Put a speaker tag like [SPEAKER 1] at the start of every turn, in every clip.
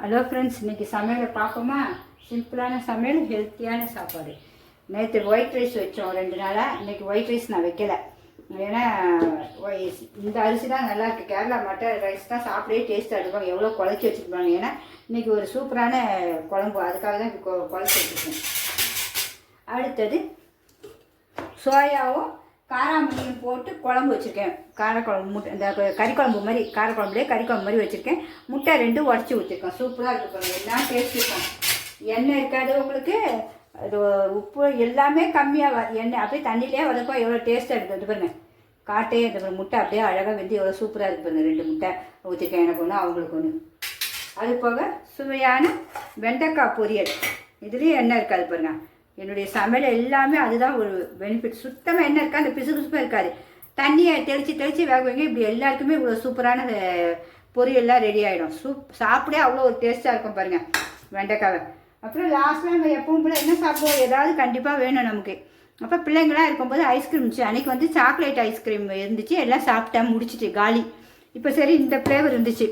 [SPEAKER 1] Hello friends, இன்றைக்கி சமையலை பார்ப்போமா? சிம்பிளான சமையல், ஹெல்த்தியான சாப்பாடு. நேற்று ஒயிட் ரைஸ் வச்சோம் 2 நாளாக. இன்றைக்கி ஒயிட் ரைஸ் நான் வைக்கலை. ஏன்னா இந்த அரிசி தான் நல்லாயிருக்கு. கேரளா மட்டன் ரைஸ் தான் சாப்பிடவே டேஸ்ட்டாக இருக்கும். எவ்வளோ குழச்சி வச்சுருப்பாங்க. ஏன்னா இன்றைக்கி ஒரு சூப்பரான குழம்பு, அதுக்காக தான் இப்போ குழச்சி வச்சுருக்கேன். அடுத்தது சோயாவும் காராமணியும் போட்டு குழம்பு வச்சுருக்கேன். காரக்குழம்பு முட்டை, இந்த கறிக்குழம்பு மாதிரி, காரக்குழம்புலேயே கறிக்குழம்பு மாதிரி வச்சுருக்கேன். முட்டை 2 உடச்சி ஊற்றிருக்கேன். சூப்பராக இருக்குது பாருங்கள். எல்லாம் டேஸ்ட் இருக்கும். எண்ணெய் இருக்காது உங்களுக்கு, அது உப்பு எல்லாமே கம்மியாக எண்ணெய் அப்படியே தண்ணியிலே வதக்கும். எவ்வளோ டேஸ்ட்டாக இருக்குது. இது பாருங்கள், காட்டே இந்த முட்டை அப்படியே அழகாக வெந்து எவ்வளோ சூப்பராக இருக்குது பாருங்கள். 2 முட்டை ஊற்றிருக்கேன். எனக்கு ஒன்று, அவங்களுக்கு ஒன்று. அது போக சுவையான வெண்டைக்காய் பொரியல். இதுலேயும் எண்ணெய் இருக்காது பாருங்கள். என்னுடைய சமையல் எல்லாமே அதுதான் ஒரு பெனிஃபிட். சுத்தமாக என்ன இருக்கா, அந்த பிசுபிசுப்பாக இருக்காது. தண்ணியை தெளித்து வேக வைங்க. இப்படி எல்லாருக்குமே இவ்வளோ சூப்பரான பொரியல்லாம் ரெடி ஆகிடும். சாப்பிடே அவ்வளோ ஒரு டேஸ்ட்டாக இருக்கும் பாருங்கள் வெண்டைக்காவை. அப்புறம் லாஸ்ட்டில் நம்ம எப்பவும் போல என்ன சாப்பிடுவோம், ஏதாவது கண்டிப்பாக வேணும் நமக்கு. அப்போ பிள்ளைங்களாம் இருக்கும்போது ஐஸ்கிரீம் இருந்துச்சு. அன்றைக்கி வந்து சாக்லேட் ஐஸ்கிரீம் இருந்துச்சு. எல்லாம் சாப்பிட்டேன், முடிச்சிட்டு காலி. இப்போ சரி இந்த ஃப்ளேவர் இருந்துச்சு,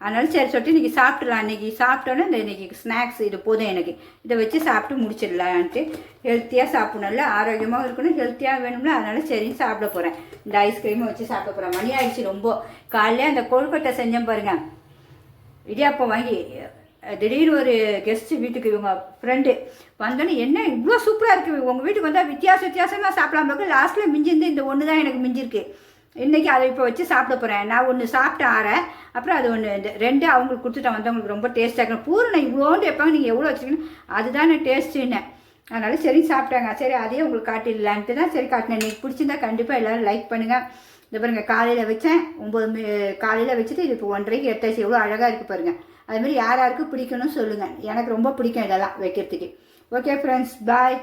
[SPEAKER 1] அதனால சரி சொல்லிட்டு இன்றைக்கி சாப்பிட்றலாம். இன்றைக்கி சாப்பிட்டோன்னே இன்றைக்கி ஸ்நாக்ஸ் இது போதும் எனக்கு, இதை வச்சு சாப்பிட்டு முடிச்சிடலான்ட்டு. ஹெல்த்தியாக சாப்பிட்ணும்ல, ஆரோக்கியமாக இருக்கணும், ஹெல்த்தியாக வேணும்ல, அதனால் சரின்னு சாப்பிட போகிறேன். இந்த ஐஸ்கிரீமை வச்சு சாப்பிட போகிறேன். மணி ஆயிடுச்சு ரொம்ப. காலையில் அந்த கொழுக்கட்டை செஞ்சேன் பாருங்கள், இடியாப்பம் வாங்கி. திடீர்னு ஒரு கெஸ்ட்டு வீட்டுக்கு, இவங்க ஃப்ரெண்டு வந்தோன்னே, என்ன இவ்வளோ சூப்பராக இருக்குது, உங்கள் வீட்டுக்கு வந்தால் வித்தியாசமாக சாப்பிடலாம் பார்க்க. லாஸ்ட்டில் மிஞ்சிருந்து இந்த ஒன்று தான் எனக்கு மிஞ்சிருக்கு. இன்றைக்கி அதை இப்போ வச்சு சாப்பிட போகிறேன். நான் ஒன்று சாப்பிட்டு ஆறேன், அப்புறம் அது ஒன்று 2 அவங்களுக்கு கொடுத்துட்டேன். வந்தவங்களுக்கு ரொம்ப டேஸ்ட்டாக இருக்கணும். பூரணம் இவ்வளோண்டு வைப்பாங்க, நீங்கள் எவ்வளோ வச்சுக்கணும், அதுதானே டேஸ்ட்டுன்னு. அதனால சரி சாப்பிட்டாங்க. சரி அதையே உங்களுக்கு காட்டிடலான்ட்டு தான் சரி காட்டினேன். இன்றைக்கி பிடிச்சிருந்தா கண்டிப்பாக எல்லோரும் லைக் பண்ணுங்கள். இந்த பாருங்கள், காலையில் வச்சேன் 9 காலையில் வச்சுட்டு இது இப்போ 1:30க்கு எடுத்தாச்சு. எவ்வளோ அழகாக இருக்குது பாருங்கள். அதுமாதிரி யாருக்கு பிடிக்கணும்னு சொல்லுங்கள். எனக்கு ரொம்ப பிடிக்கும் இதெல்லாம் வைக்கிறதுக்கு. ஓகே ஃப்ரெண்ட்ஸ், பாய்.